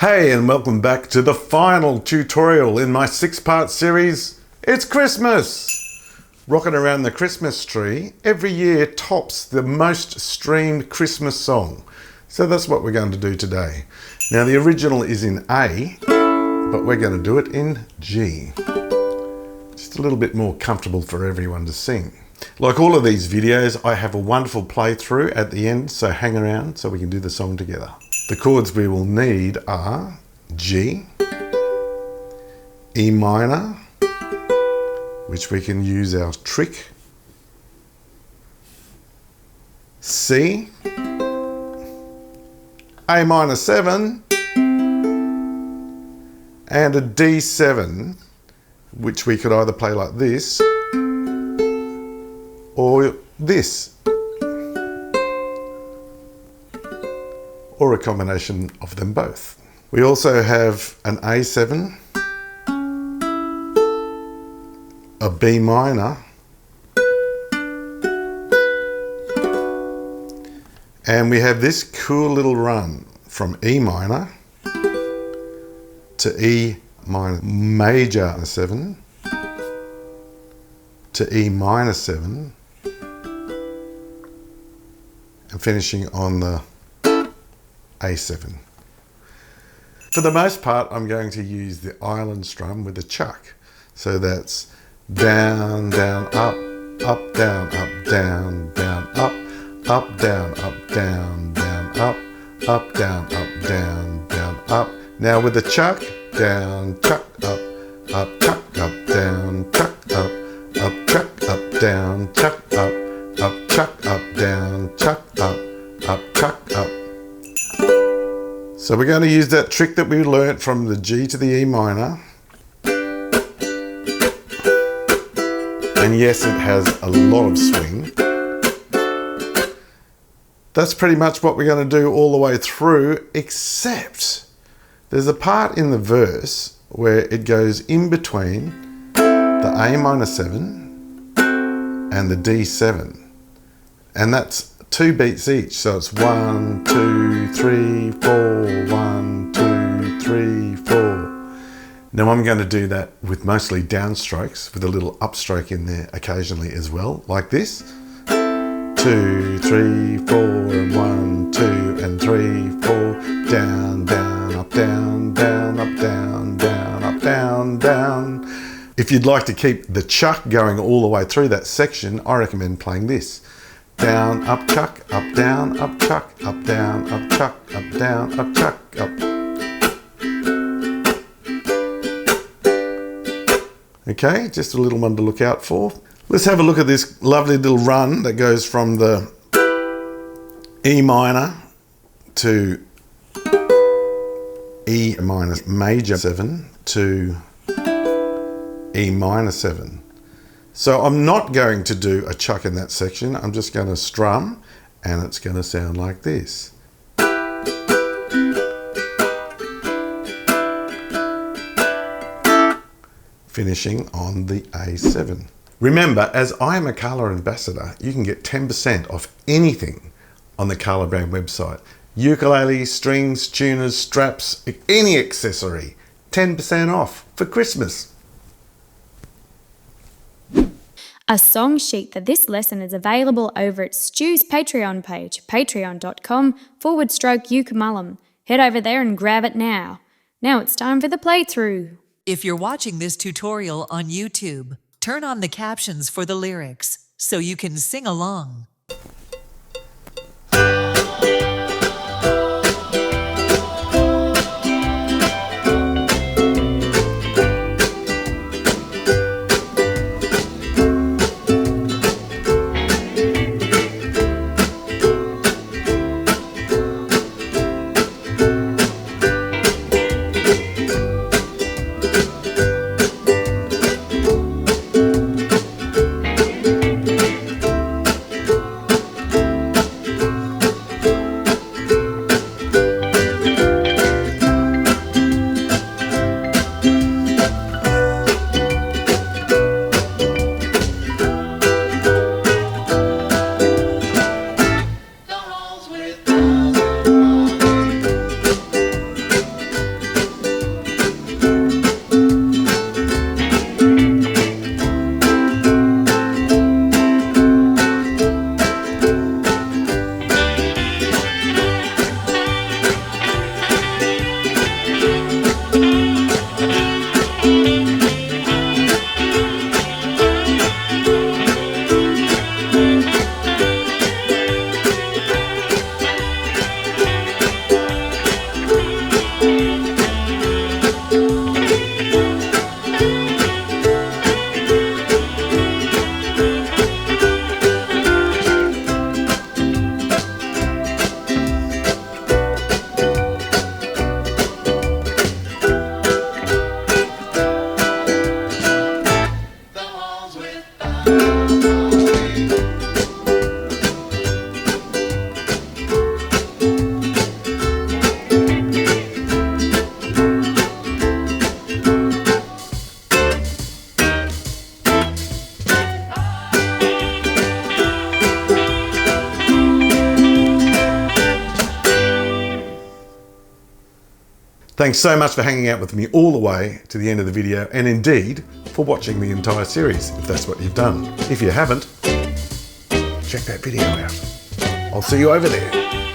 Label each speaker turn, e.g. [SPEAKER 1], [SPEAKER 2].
[SPEAKER 1] Hey, and welcome back to the final tutorial in my 6-part series. It's Christmas! Rocking around the Christmas tree every year tops the most streamed Christmas song. So that's what we're going to do today. Now the original is in A, but we're going to do it in G. Just a little bit more comfortable for everyone to sing. Like all of these videos, I have a wonderful playthrough at the end, so hang around so we can do the song together. The chords we will need are G, E minor, which we can use our trick, C, A minor 7, and a D7, which we could either play like this or this, or a combination of them both. We also have an A7, a B minor, and we have this cool little run from E minor to E minor major 7 to E minor 7 and finishing on the A7. For the most part, I'm going to use the island strum with the chuck. So that's down, down, up, up, down, down, up, up, down, down, up, up, down, down, up. Now with the chuck, down, chuck, up, chuck, up, down, chuck, up, chuck, up, down, chuck, up, chuck, up, down, chuck, up, chuck, up. So we're going to use that trick that we learnt from the G to the E minor. And yes, it has a lot of swing. That's pretty much what we're going to do all the way through, except there's a part in the verse where it goes in between the A minor 7 and the D7. And that's 2 beats each, so it's 1, 2, 3, 4, 1, 2, 3, 4. Now I'm going to do that with mostly downstrokes with a little upstroke in there occasionally as well, like this. 2, 3, 4, and 1, 2, and 3, 4. Down, down, up, down, down, up, down, down, up, down, down. If you'd like to keep the chuck going all the way through that section, I recommend playing this. Down, up, chuck, up, down, up, chuck, up, down, up, chuck, up, down, up, chuck, up. Okay, just a little one to look out for. Let's have a look at this lovely little run that goes from the E minor to E minor major 7 to E minor 7. So I'm not going to do a chuck in that section. I'm just going to strum, and it's going to sound like this. Finishing on the A7. Remember, as I'm a Kala ambassador, you can get 10% off anything on the Kala brand website. Ukulele, strings, tuners, straps, any accessory. 10% off for Christmas.
[SPEAKER 2] A song sheet for this lesson is available over at Stu's Patreon page, patreon.com/Uke-Mullum. Head over there and grab it now. Now it's time for the playthrough.
[SPEAKER 3] If you're watching this tutorial on YouTube, turn on the captions for the lyrics so you can sing along.
[SPEAKER 1] Thanks so much for hanging out with me all the way to the end of the video, and indeed for watching the entire series, if that's what you've done. If you haven't, check that video out. I'll see you over there.